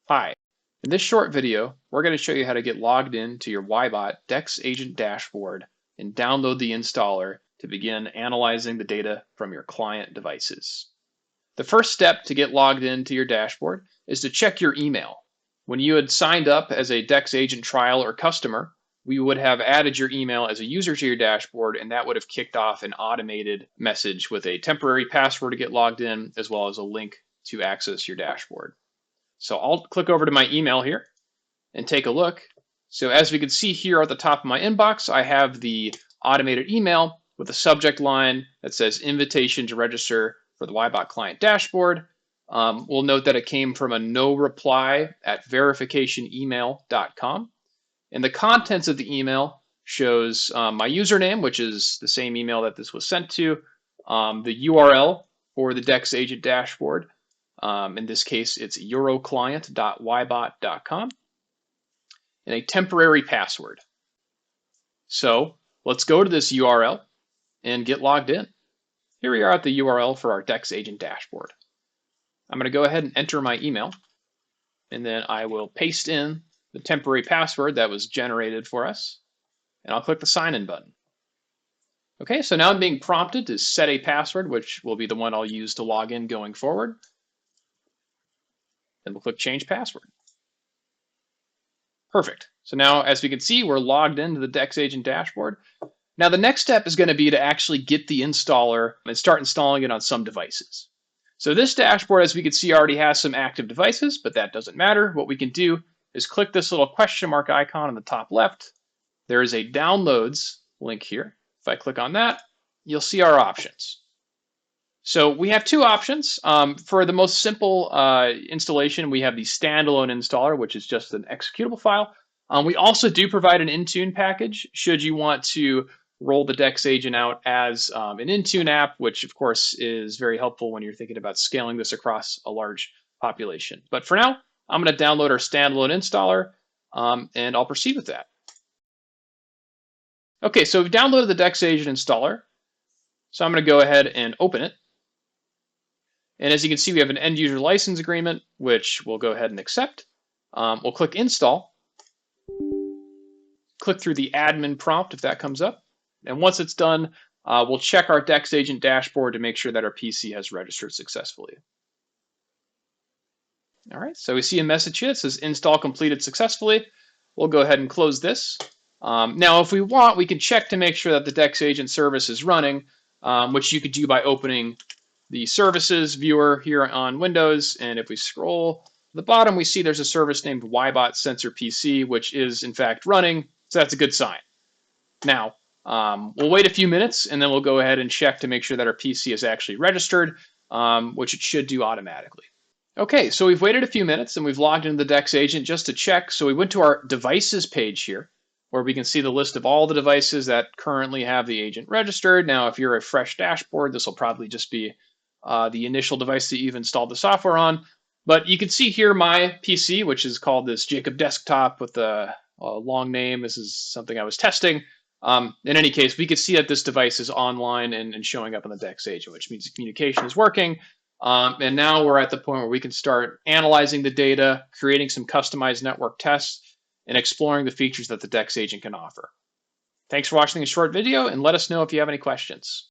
Hi, in this short video, we're going to show you how to get logged in to your Wyebot DEX Agent dashboard and download the installer to begin analyzing the data from your client devices. The first step to get logged into your dashboard is to check your email. When you had signed up as a DEX Agent trial or customer, we would have added your email as a user to your dashboard, and that would have kicked off an automated message with a temporary password to get logged in, as well as a link to access your dashboard. So I'll click over to my email here and take a look. So as we can see here at the top of my inbox, I have the automated email with a subject line that says invitation to register for the Wyebot client dashboard. We'll note that it came from a no reply at verificationemail.com. And the contents of the email shows my username, which is the same email that this was sent to, the URL for the DEX Agent dashboard. In this case, it's euroclient.wyebot.com, and a temporary password. So let's go to this URL and get logged in. Here we are at the URL for our DEX Agent dashboard. I'm going to go ahead and enter my email, and then I will paste in the temporary password that was generated for us, and I'll click the sign in button. Okay, so now I'm being prompted to set a password, which will be the one I'll use to log in going forward. Then we'll click change password. Perfect. So now, as we can see, we're logged into the DEX Agent dashboard. Now the next step is going to be to actually get the installer and start installing it on some devices. So this dashboard, as we can see, already has some active devices, but that doesn't matter. What we can do is click this little question mark icon on the top left. There is a downloads link here. If I click on that, you'll see our options. So we have two options. For the most simple installation, we have the standalone installer, which is just an executable file. We also do provide an Intune package should you want to roll the DEX Agent out as an Intune app, which of course is very helpful when you're thinking about scaling this across a large population. But for now, I'm going to download our standalone installer, and I'll proceed with that. Okay, so we've downloaded the DEX Agent installer. So I'm going to go ahead and open it. And as you can see, we have an end user license agreement, which we'll go ahead and accept. We'll click install. Click through the admin prompt if that comes up. And once it's done, we'll check our DEX Agent dashboard to make sure that our PC has registered successfully. All right, so we see a message here that says install completed successfully. We'll go ahead and close this. Now, if we want, we can check to make sure that the DEX Agent service is running, which you could do by opening the services viewer here on Windows. And if we scroll to the bottom, we see there's a service named Wyebot Sensor PC, which is in fact running. So that's a good sign. Now, we'll wait a few minutes and then we'll go ahead and check to make sure that our PC is actually registered, which it should do automatically. Okay, so we've waited a few minutes and we've logged into the DEX Agent just to check. So we went to our devices page here, where we can see the list of all the devices that currently have the agent registered. Now, if you're a fresh dashboard, this will probably just be the initial device that you've installed the software on. But you can see here my PC, which is called this Jacob Desktop with a long name. This is something I was testing. In any case, we can see that this device is online and showing up on the DEX Agent, which means the communication is working. And now we're at the point where we can start analyzing the data, creating some customized network tests, and exploring the features that the DEX Agent can offer. Thanks for watching this short video, and let us know if you have any questions.